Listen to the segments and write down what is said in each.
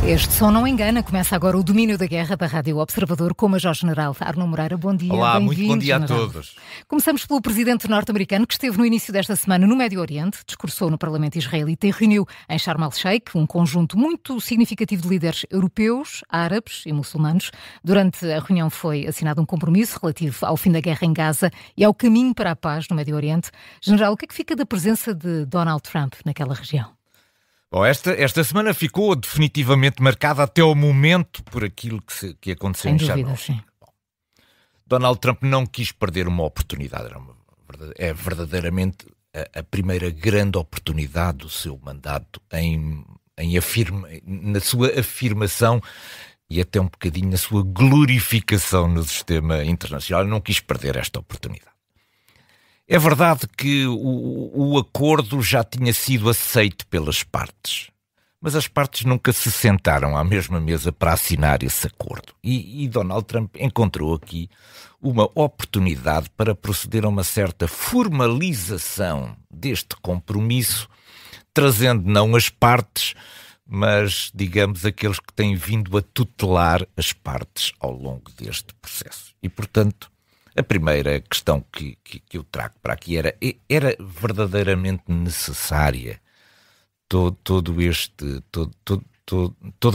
Este som não engana. Começa agora o Domínio da Guerra da Rádio Observador com o Major-General Arno Moreira. Bom dia. Olá, muito bom dia General. a todos. Começamos pelo presidente norte-americano que esteve no início desta semana no Médio Oriente, discursou no Parlamento israelita e reuniu em Sharm el-Sheikh um conjunto muito significativo de líderes europeus, árabes e muçulmanos. Durante a reunião foi assinado um compromisso relativo ao fim da guerra em Gaza e ao caminho para a paz no Médio Oriente. General, o que é que fica da presença de Donald Trump naquela região? Bom, esta semana ficou definitivamente marcada até ao momento por aquilo que aconteceu em Sharm el-Sheikh. Donald Trump não quis perder uma oportunidade. É verdadeiramente a primeira grande oportunidade do seu mandato na sua afirmação e até um bocadinho na sua glorificação no sistema internacional. Ele não quis perder esta oportunidade. É verdade que o acordo já tinha sido aceito pelas partes, mas as partes nunca se sentaram à mesma mesa para assinar esse acordo. E Donald Trump encontrou aqui uma oportunidade para proceder a uma certa formalização deste compromisso, trazendo não as partes, mas, digamos, aqueles que têm vindo a tutelar as partes ao longo deste processo. E, portanto, a primeira questão que eu trago para aqui era verdadeiramente necessária toda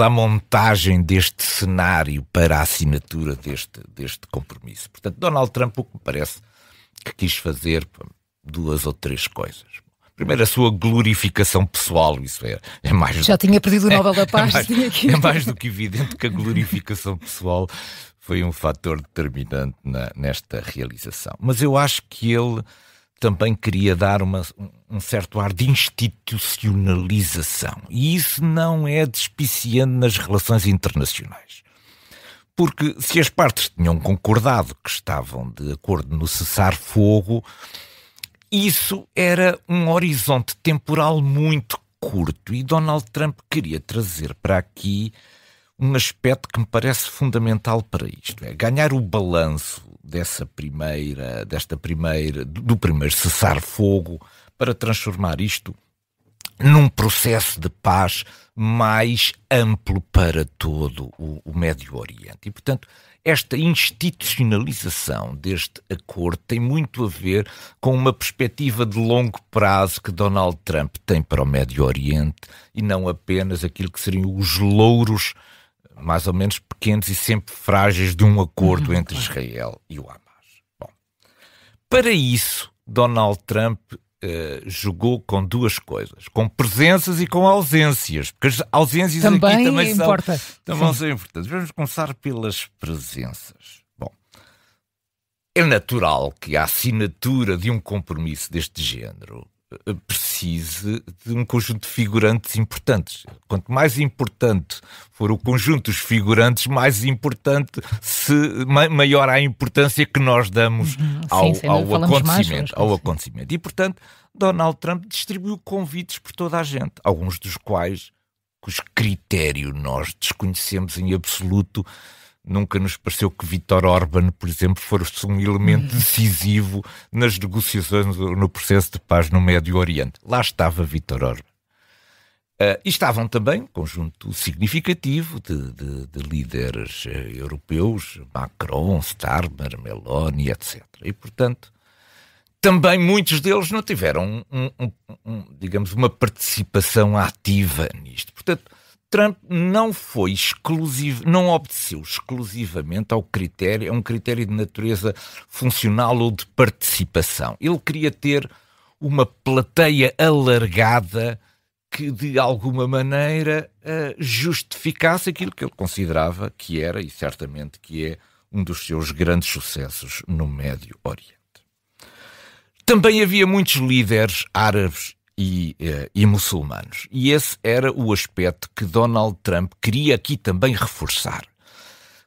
a montagem deste cenário para a assinatura deste compromisso. Portanto, Donald Trump, o que me parece que quis fazer duas ou três coisas. Primeiro, a sua glorificação pessoal, isso é mais... Já tinha perdido o Nobel da Paz. É mais do que evidente que a glorificação pessoal foi um fator determinante nesta realização. Mas eu acho que ele também queria dar um certo ar de institucionalização. E isso não é despiciando nas relações internacionais. Porque se as partes tinham concordado que estavam de acordo no cessar-fogo, isso era um horizonte temporal muito curto. E Donald Trump queria trazer para aqui um aspecto que me parece fundamental para isto, é ganhar o balanço do primeiro cessar-fogo para transformar isto num processo de paz mais amplo para todo o Médio Oriente. E, portanto, esta institucionalização deste acordo tem muito a ver com uma perspectiva de longo prazo que Donald Trump tem para o Médio Oriente e não apenas aquilo que seriam os louros mais ou menos pequenos e sempre frágeis de um acordo entre Israel e o Hamas. Bom, para isso, Donald Trump jogou com duas coisas, com presenças e com ausências, porque as ausências também aqui também são importantes. Vamos começar pelas presenças. Bom, é natural que a assinatura de um compromisso deste género precise de um conjunto de figurantes importantes. Quanto mais importante for o conjunto dos figurantes, maior a importância que nós damos ao acontecimento. E, portanto, Donald Trump distribuiu convites por toda a gente, alguns dos quais, cujo critério nós desconhecemos em absoluto. Nunca nos pareceu que Viktor Orbán, por exemplo, fosse um elemento decisivo nas negociações no processo de paz no Médio Oriente. Lá estava Viktor Orbán. E estavam também um conjunto significativo de líderes europeus, Macron, Starmer, Meloni, etc. E, portanto, também muitos deles não tiveram, digamos, uma participação ativa nisto. Portanto, Trump não obedeceu exclusivamente ao critério, é um critério de natureza funcional ou de participação. Ele queria ter uma plateia alargada que, de alguma maneira, justificasse aquilo que ele considerava que era, e certamente que é, um dos seus grandes sucessos no Médio Oriente. Também havia muitos líderes árabes e muçulmanos. E esse era o aspecto que Donald Trump queria aqui também reforçar.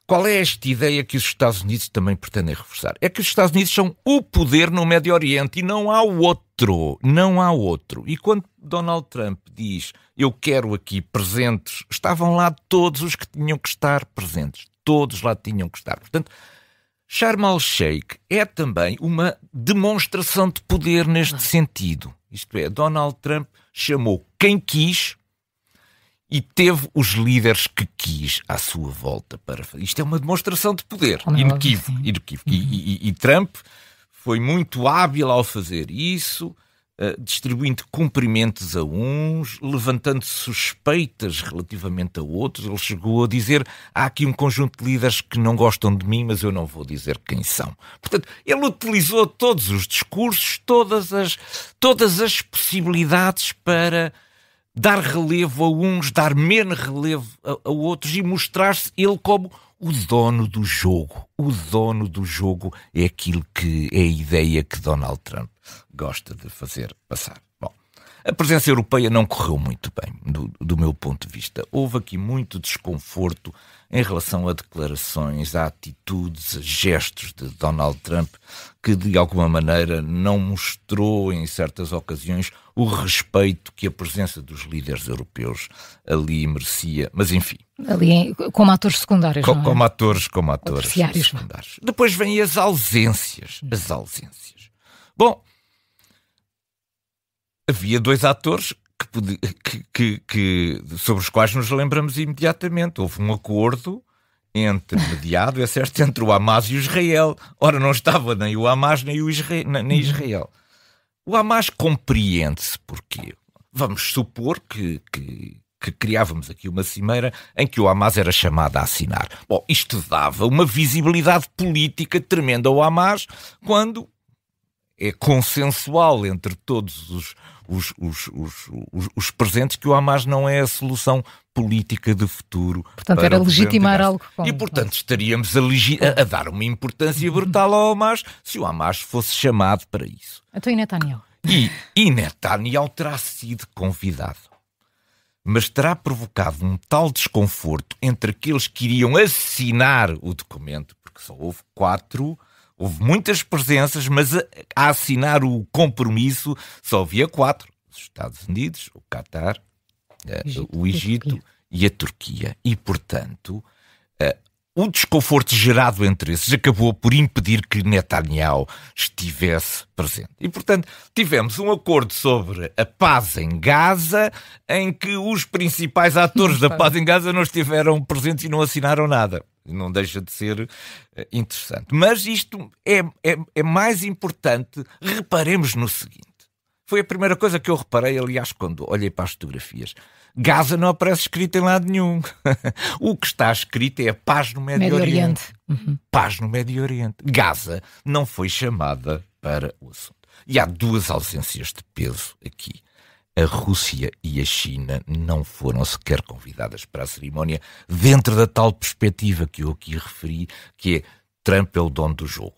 Qual é esta ideia que os Estados Unidos também pretendem reforçar? É que os Estados Unidos são o poder no Médio Oriente e não há outro. Não há outro. E quando Donald Trump diz eu quero aqui presentes, estavam lá todos os que tinham que estar presentes. Todos lá tinham que estar. Portanto, Sharm el-Sheikh é também uma demonstração de poder neste sentido. Isto é, Donald Trump chamou quem quis e teve os líderes que quis à sua volta para fazer. Isto é uma demonstração de poder inequívoco. E Trump foi muito hábil ao fazer isso, distribuindo cumprimentos a uns, levantando suspeitas relativamente a outros. Ele chegou a dizer: há aqui um conjunto de líderes que não gostam de mim, mas eu não vou dizer quem são. Portanto, ele utilizou todos os discursos, todas as possibilidades para dar relevo a uns, dar menos relevo a outros e mostrar-se ele como o dono do jogo. O dono do jogo é aquilo que é a ideia que Donald Trump gosta de fazer passar. Bom, a presença europeia não correu muito bem, do meu ponto de vista. Houve aqui muito desconforto em relação a declarações, a atitudes, a gestos de Donald Trump, que de alguma maneira não mostrou em certas ocasiões o respeito que a presença dos líderes europeus ali merecia. Mas enfim. Ali como atores secundários, não é? Como atores secundários. Depois vêm as ausências. Bom, havia dois atores sobre os quais nos lembramos imediatamente. Houve um acordo mediado, é certo, entre o Hamas e o Israel. Ora, não estava nem o Hamas nem Israel. O Hamas compreende-se porquê. Vamos supor que criávamos aqui uma cimeira em que o Hamas era chamado a assinar. Bom, isto dava uma visibilidade política tremenda ao Hamas quando é consensual entre todos os presentes que o Hamas não é a solução política de futuro. Portanto, era legitimar algo. E, portanto, estaríamos a dar uma importância brutal ao Hamas se o Hamas fosse chamado para isso. Então, e Netanyahu? E Netanyahu terá sido convidado. Mas terá provocado um tal desconforto entre aqueles que iriam assinar o documento, porque só houve 4... Houve muitas presenças, mas a assinar o compromisso só havia 4. Os Estados Unidos, o Qatar, o Egito e a Turquia. E, portanto, o desconforto gerado entre esses acabou por impedir que Netanyahu estivesse presente. E, portanto, tivemos um acordo sobre a paz em Gaza, em que os principais atores da paz em Gaza não estiveram presentes e não assinaram nada. Não deixa de ser interessante. Mas isto é mais importante. Reparemos no seguinte. Foi a primeira coisa que eu reparei, aliás, quando olhei para as fotografias. Gaza não aparece escrito em lado nenhum. O que está escrito é a paz no Médio Oriente. Paz no Médio Oriente. Gaza não foi chamada para o assunto. E há duas ausências de peso aqui. A Rússia e a China não foram sequer convidadas para a cerimónia dentro da tal perspectiva que eu aqui referi, que é Trump é o dono do jogo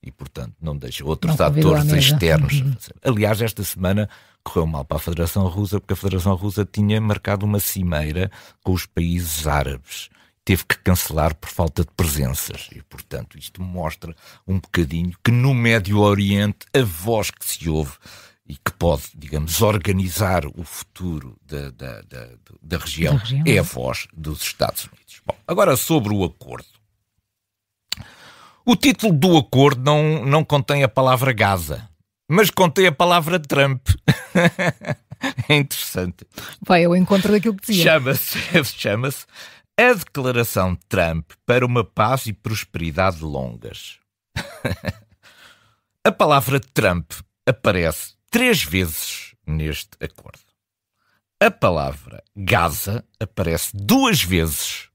e, portanto, não deixa outros atores externos. Aliás, esta semana correu mal para a Federação Russa, porque a Federação Russa tinha marcado uma cimeira com os países árabes. Teve que cancelar por falta de presenças. E, portanto, isto mostra um bocadinho que no Médio Oriente a voz que se ouve e que pode, digamos, organizar o futuro da região é a voz dos Estados Unidos. Bom, agora sobre o acordo. O título do acordo não contém a palavra Gaza, mas contém a palavra Trump. É interessante. Vai ao encontro daquilo que dizia. Chama-se A Declaração de Trump para uma Paz e Prosperidade Longas. A palavra Trump aparece 3 vezes neste acordo. A palavra Gaza aparece 2 vezes.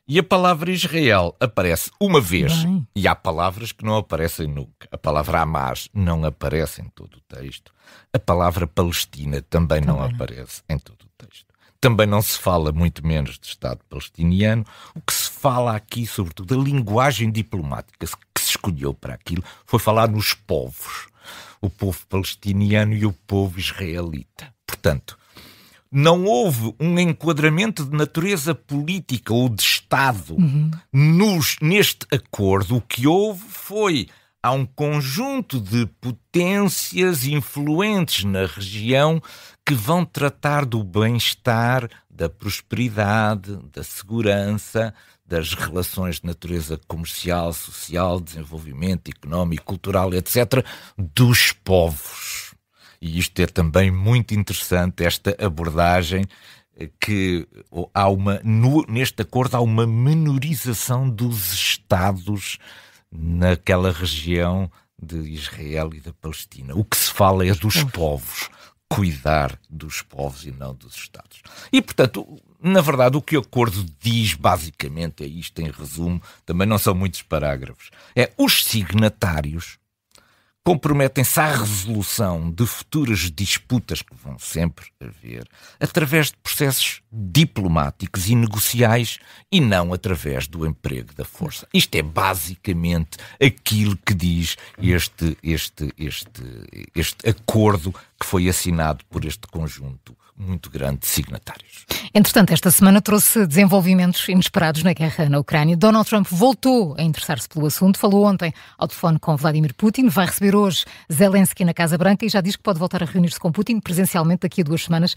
E a palavra Israel aparece uma vez. Bem. E há palavras que não aparecem nunca. A palavra Hamas não aparece em todo o texto. A palavra Palestina também não aparece em todo o texto. Também não se fala, muito menos, de Estado palestiniano. O que se fala aqui, sobretudo, a linguagem diplomática que se escolheu para aquilo, foi falar nos povos. O povo palestiniano e o povo israelita. Portanto, não houve um enquadramento de natureza política ou de Estado neste acordo. O que houve foi, há um conjunto de potências influentes na região que vão tratar do bem-estar, da prosperidade, da segurança, das relações de natureza comercial, social, desenvolvimento económico, cultural, etc., dos povos. E isto é também muito interessante, esta abordagem que neste acordo há uma menorização dos Estados naquela região de Israel e da Palestina. O que se fala é dos povos, cuidar dos povos e não dos Estados. E, portanto, na verdade, o que o acordo diz, basicamente, é isto em resumo, também não são muitos parágrafos, os signatários comprometem-se à resolução de futuras disputas que vão sempre haver através de processos diplomáticos e negociais e não através do emprego da força. Isto é basicamente aquilo que diz este acordo que foi assinado por este conjunto muito grande de signatários. Entretanto, esta semana trouxe desenvolvimentos inesperados na guerra na Ucrânia. Donald Trump voltou a interessar-se pelo assunto, falou ontem ao telefone com Vladimir Putin, vai receber hoje Zelensky na Casa Branca e já diz que pode voltar a reunir-se com Putin presencialmente daqui a 2 semanas.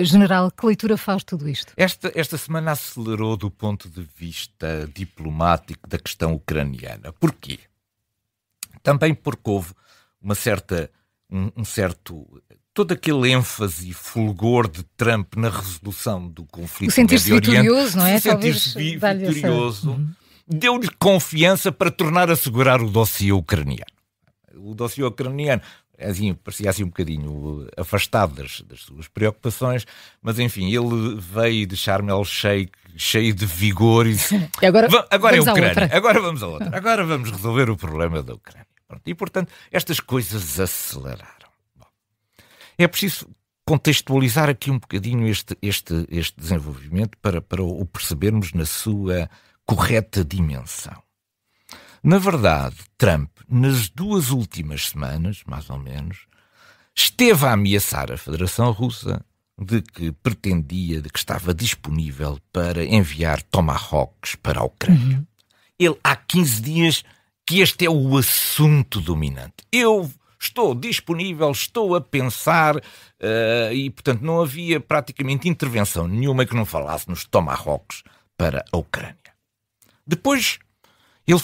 General, que leitura faz tudo isto? Esta semana acelerou do ponto de vista diplomático da questão ucraniana. Porquê? Também porque houve todo aquele ênfase e fulgor de Trump na resolução do conflito no Médio Oriente. Vitorioso, não é? Sentir-se vitorioso, deu-lhe confiança para tornar a segurar o dossiê ucraniano. O dossiê ucraniano parecia assim um bocadinho afastado das suas preocupações, mas enfim, ele veio de Sharm el-Sheikh cheio de vigor e agora é a Ucrânia. Agora vamos a outra. Agora vamos resolver o problema da Ucrânia. E, portanto, estas coisas aceleraram. É preciso contextualizar aqui um bocadinho este desenvolvimento para o percebermos na sua correta dimensão. Na verdade, Trump, nas 2 últimas semanas, mais ou menos, esteve a ameaçar a Federação Russa de que estava disponível para enviar Tomahawks para a Ucrânia. Ele, há 15 dias, que este é o assunto dominante. Eu estou disponível, estou a pensar e, portanto, não havia praticamente intervenção nenhuma que não falasse nos Tomahawks para a Ucrânia. Depois, ele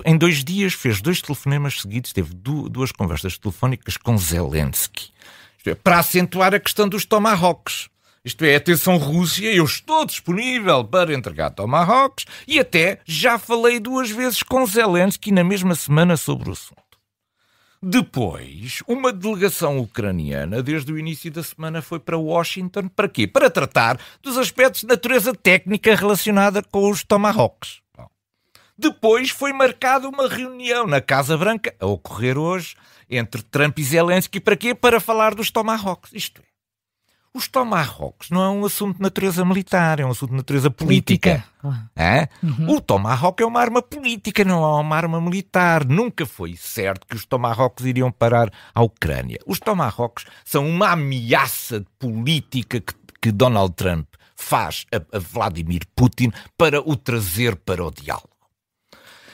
em 2 dias, fez 2 telefonemas seguidos, teve 2 conversas telefónicas com Zelensky. Isto é, para acentuar a questão dos Tomahawks. Isto é, atenção Rússia, eu estou disponível para entregar Tomahawks e até já falei 2 vezes com Zelensky na mesma semana sobre o assunto. Depois, uma delegação ucraniana, desde o início da semana, foi para Washington. Para quê? Para tratar dos aspectos de natureza técnica relacionada com os Tomahawks. Depois foi marcada uma reunião na Casa Branca, a ocorrer hoje, entre Trump e Zelensky. Para quê? Para falar dos Tomahawks. Isto é, os Tomahawks não é um assunto de natureza militar, é um assunto de natureza política. O Tomahawk é uma arma política, não é uma arma militar. Nunca foi certo que os Tomahawks iriam parar à Ucrânia. Os Tomahawks são uma ameaça política que Donald Trump faz a Vladimir Putin para o trazer para o diálogo.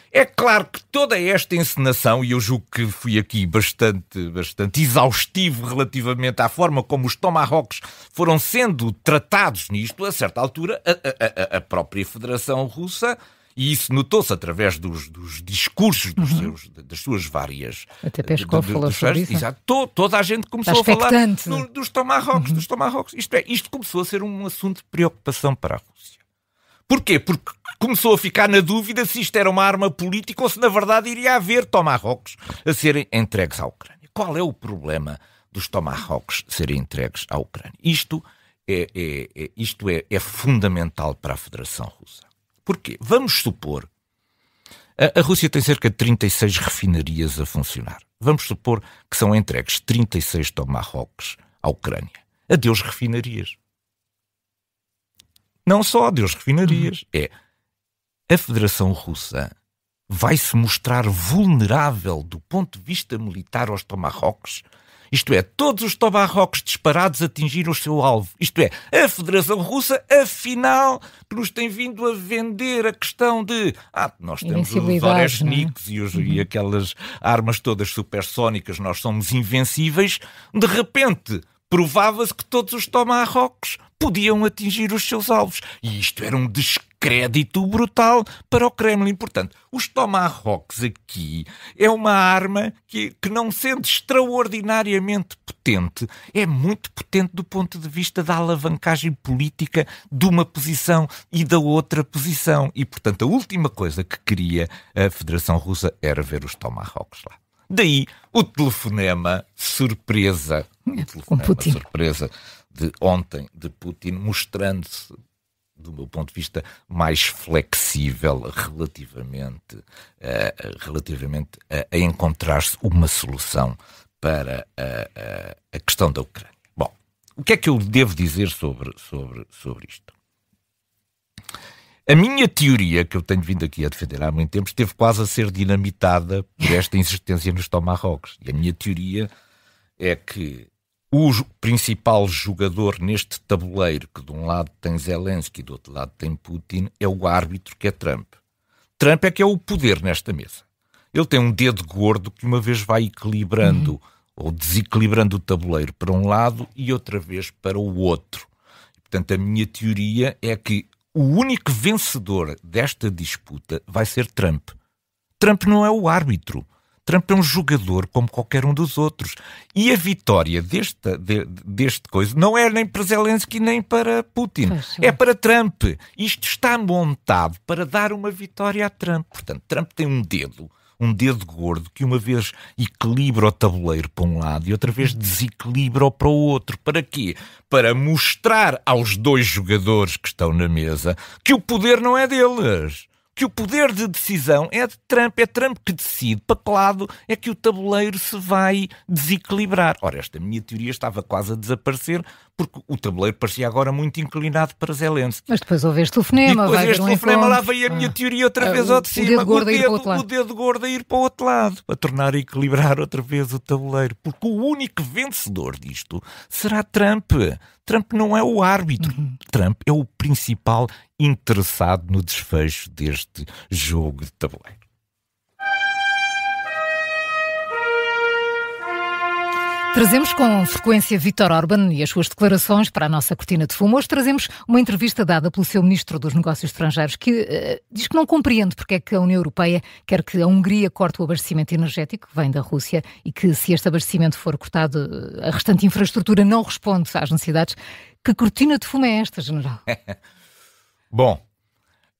É claro que toda esta encenação, e eu julgo que fui aqui bastante exaustivo relativamente à forma como os Tomahawks foram sendo tratados nisto, a certa altura a própria Federação Russa, e isso notou-se através dos discursos das suas várias... Até Peskov falou sobre isso. Exato, toda a gente começou a falar dos Tomahawks. Isto começou a ser um assunto de preocupação para a Rússia. Porquê? Porque começou a ficar na dúvida se isto era uma arma política ou se na verdade iria haver Tomahawks a serem entregues à Ucrânia. Qual é o problema dos Tomahawks serem entregues à Ucrânia? Isto é fundamental para a Federação Russa. Porquê? Vamos supor, a Rússia tem cerca de 36 refinarias a funcionar. Vamos supor que são entregues 36 Tomahawks à Ucrânia. Adeus refinarias. Não só adeus refinarias, a Federação Russa vai se mostrar vulnerável do ponto de vista militar aos Tomahawks. Isto é, todos os Tomahawks disparados atingiram o seu alvo. Isto é, a Federação Russa, afinal, que nos tem vindo a vender a questão de nós temos os Oreshniks e aquelas armas todas supersónicas, nós somos invencíveis. De repente, provava-se que todos os Tomahawks podiam atingir os seus alvos. E isto era um descaso crédito brutal para o Kremlin. Portanto, os Tomahawks aqui é uma arma que não sendo extraordinariamente potente, é muito potente do ponto de vista da alavancagem política de uma posição e da outra posição. E, portanto, a última coisa que queria a Federação Russa era ver os Tomahawks lá. Daí o telefonema surpresa, surpresa de ontem de Putin, mostrando-se, do meu ponto de vista, mais flexível relativamente a encontrar-se uma solução para a questão da Ucrânia. Bom, o que é que eu devo dizer sobre isto? A minha teoria, que eu tenho vindo aqui a defender há muito tempo, esteve quase a ser dinamitada por esta insistência nos Tomahawks. E a minha teoria é que o principal jogador neste tabuleiro, que de um lado tem Zelensky e do outro lado tem Putin, é o árbitro, que é Trump. Trump é que é o poder nesta mesa. Ele tem um dedo gordo que uma vez vai equilibrando ou desequilibrando o tabuleiro para um lado e outra vez para o outro. E, portanto, a minha teoria é que o único vencedor desta disputa vai ser Trump. Trump não é o árbitro. Trump é um jogador como qualquer um dos outros. E a vitória deste coisa não é nem para Zelensky nem para Putin. É para Trump. Isto está montado para dar uma vitória a Trump. Portanto, Trump tem um dedo gordo que uma vez equilibra o tabuleiro para um lado e outra vez desequilibra-o para o outro. Para quê? Para mostrar aos dois jogadores que estão na mesa que o poder não é deles. Que o poder de decisão é de Trump. É Trump que decide para que lado é que o tabuleiro se vai desequilibrar. Ora, esta minha teoria estava quase a desaparecer porque o tabuleiro parecia agora muito inclinado para Zelensky. Mas depois houve este telefonema. E depois este telefonema, lá veio a minha teoria outra vez ao de cima. O dedo gordo a ir para o outro lado. Para tornar a equilibrar outra vez o tabuleiro. Porque o único vencedor disto será Trump. Trump não é o árbitro. Trump é o principal interessado no desfecho deste jogo de tabuleiro. Trazemos com frequência Viktor Orbán e as suas declarações para a nossa cortina de fumo. Hoje trazemos uma entrevista dada pelo seu Ministro dos Negócios Estrangeiros que diz que não compreende porque é que a União Europeia quer que a Hungria corte o abastecimento energético que vem da Rússia e que, se este abastecimento for cortado, a restante infraestrutura não responde às necessidades. Que cortina de fumo é esta, General? Bom,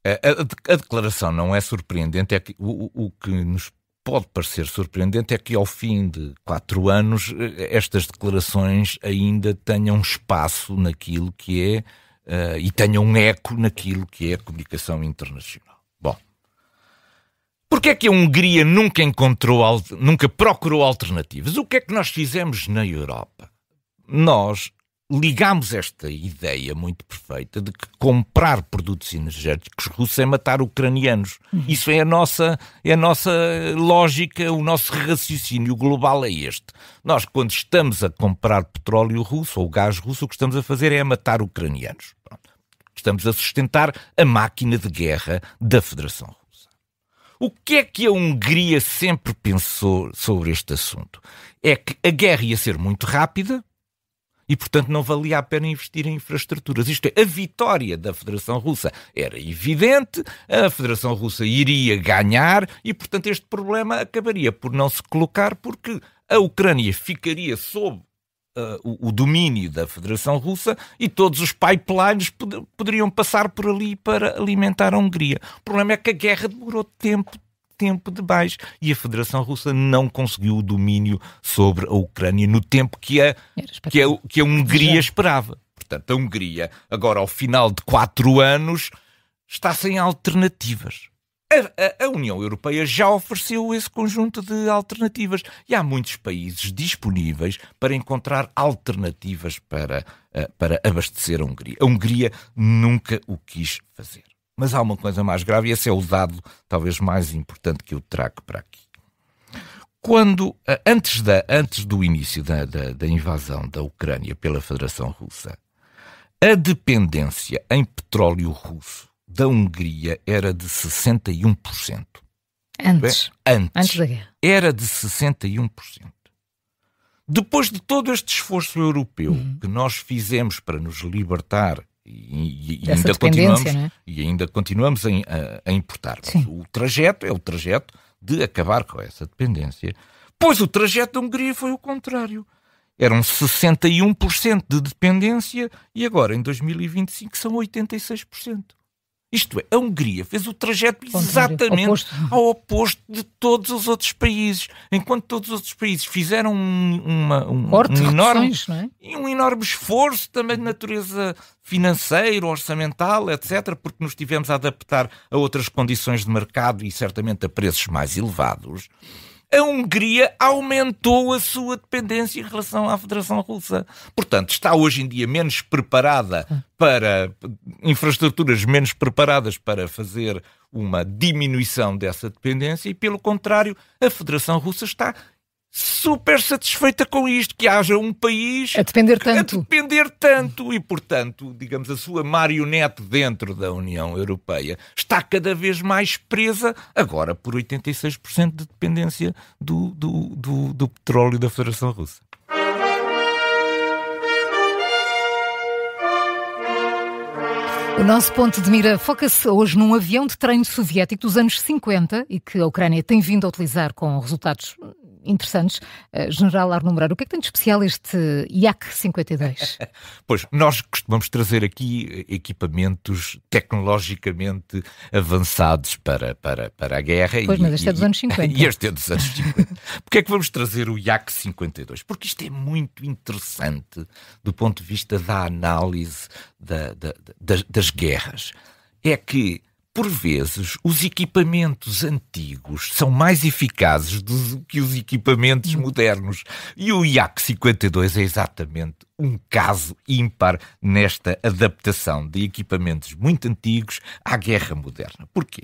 a declaração não é surpreendente. É que o que nos pode parecer surpreendente é que ao fim de 4 anos estas declarações ainda tenham espaço naquilo que é e tenham um eco naquilo que é a comunicação internacional. Bom, porque é que a Hungria nunca procurou alternativas? O que é que nós fizemos na Europa? Nós ligámos esta ideia muito perfeita de que comprar produtos energéticos russos é matar ucranianos. Isso é a nossa lógica, o nosso raciocínio global é este. Nós, quando estamos a comprar petróleo russo ou gás russo, o que estamos a fazer é matar ucranianos. Pronto. Estamos a sustentar a máquina de guerra da Federação Russa. O que é que a Hungria sempre pensou sobre este assunto? É que a guerra ia ser muito rápida, e, portanto, não valia a pena investir em infraestruturas. Isto é, a vitória da Federação Russa era evidente, a Federação Russa iria ganhar e, portanto, este problema acabaria por não se colocar porque a Ucrânia ficaria sob o domínio da Federação Russa e todos os pipelines poderiam passar por ali para alimentar a Hungria. O problema é que a guerra demorou tempo demais e a Federação Russa não conseguiu o domínio sobre a Ucrânia no tempo que a Hungria esperava. Portanto, a Hungria, agora ao final de 4 anos, está sem alternativas. A União Europeia já ofereceu esse conjunto de alternativas e há muitos países disponíveis para encontrar alternativas para abastecer a Hungria. A Hungria nunca o quis fazer. Mas há uma coisa mais grave e esse é o dado talvez mais importante que eu trago para aqui. Antes do início da invasão da Ucrânia pela Federação Russa, a dependência em petróleo russo da Hungria era de 61%. Antes da guerra. Era de 61%. Depois de todo este esforço europeu que nós fizemos para nos libertar E ainda continuamos a importar. O trajeto é o trajeto de acabar com essa dependência. Pois o trajeto da Hungria foi o contrário. Eram 61% de dependência e agora, em 2025, são 86%. Isto é, a Hungria fez o trajeto exatamente ao oposto de todos os outros países. Enquanto todos os outros países fizeram um enorme esforço também de natureza financeira, orçamental, etc., porque nos tivemos a adaptar a outras condições de mercado e certamente a preços mais elevados, a Hungria aumentou a sua dependência em relação à Federação Russa. Portanto, está hoje em dia menos preparada para infraestruturas menos preparadas para fazer uma diminuição dessa dependência e, pelo contrário, a Federação Russa está super satisfeita com isto, que haja um país a depender tanto e, portanto, digamos, a sua marionete dentro da União Europeia está cada vez mais presa, agora por 86% de dependência do petróleo da Federação Russa. O nosso ponto de mira foca-se hoje num avião de treino soviético dos anos 50 e que a Ucrânia tem vindo a utilizar com resultados interessantes. General Arno Moreira, o que é que tem de especial este Yak-52? Pois, nós costumamos trazer aqui equipamentos tecnologicamente avançados para a guerra. Pois, mas este é dos anos 50. E este é dos anos 50. Porquê é que vamos trazer o Yak-52? Porque isto é muito interessante do ponto de vista da análise das guerras. É que, por vezes, os equipamentos antigos são mais eficazes do que os equipamentos modernos. E o Yak-52 é exatamente um caso ímpar nesta adaptação de equipamentos muito antigos à guerra moderna. Porquê?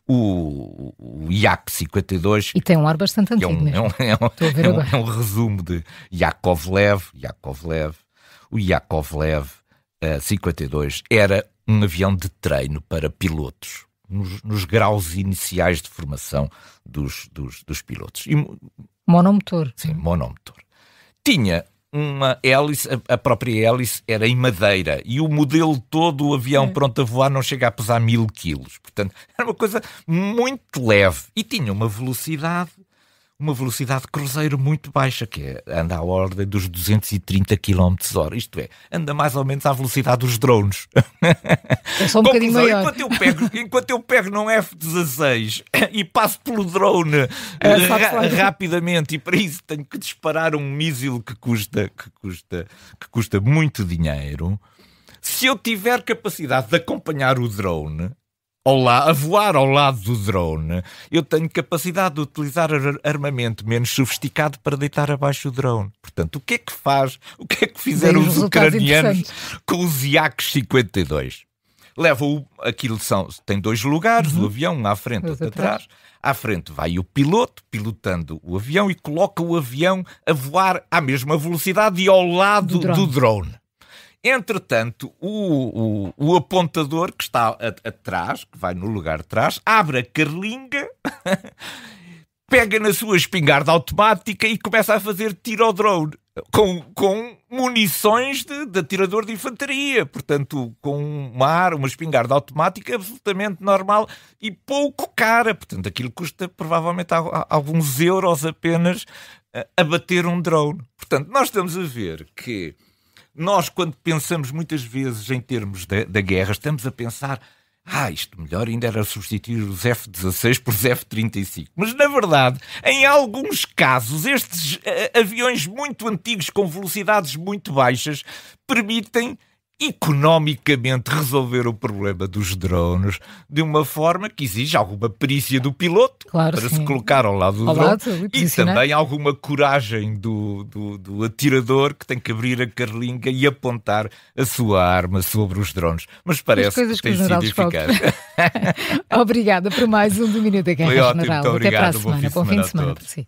O Yak-52... E tem um ar bastante antigo mesmo. É um resumo de Yakovlev. O Yakovlev 52 era um avião de treino para pilotos, nos graus iniciais de formação dos pilotos. Monomotor. Sim, monomotor. Tinha uma hélice, a própria hélice era em madeira, e o modelo todo do avião pronto a voar não chega a pesar 1000 quilos. Portanto, era uma coisa muito leve e tinha uma velocidade de cruzeiro muito baixa, que anda à ordem dos 230 km/h. Isto é, anda mais ou menos à velocidade dos drones. É só um bocadinho maior. Enquanto eu pego num F-16 e passo pelo drone rapidamente, e para isso tenho que disparar um míssil que custa muito dinheiro, se eu tiver capacidade de acompanhar o drone, a voar ao lado do drone, eu tenho capacidade de utilizar armamento menos sofisticado para deitar abaixo o drone. Portanto, o que é que fizeram os ucranianos com os Yak-52? Tem 2 lugares, o avião, um à frente e outro atrás. À frente vai o piloto, pilotando o avião, e coloca o avião a voar à mesma velocidade e ao lado do drone. Entretanto, o apontador que está atrás, que vai no lugar de trás, abre a carlinga, pega na sua espingarda automática e começa a fazer tiro ao drone com munições de atirador de infantaria. Portanto, com uma espingarda automática absolutamente normal e pouco cara. Portanto, aquilo custa provavelmente alguns euros apenas a bater um drone. Portanto, nós estamos a ver que nós, quando pensamos muitas vezes em termos da guerra, estamos a pensar: isto melhor ainda era substituir os F-16 por F-35. Mas, na verdade, em alguns casos, estes aviões muito antigos com velocidades muito baixas permitem economicamente resolver o problema dos drones de uma forma que exige alguma perícia do piloto, para se colocar ao lado do drone, e também alguma coragem do atirador, que tem que abrir a carlinga e apontar a sua arma sobre os drones. Mas parece que tem sido eficaz. Obrigada por mais um Domínio da Guerra, Foi ótimo, General. muito obrigado. Até para a semana. Bom fim de semana para si.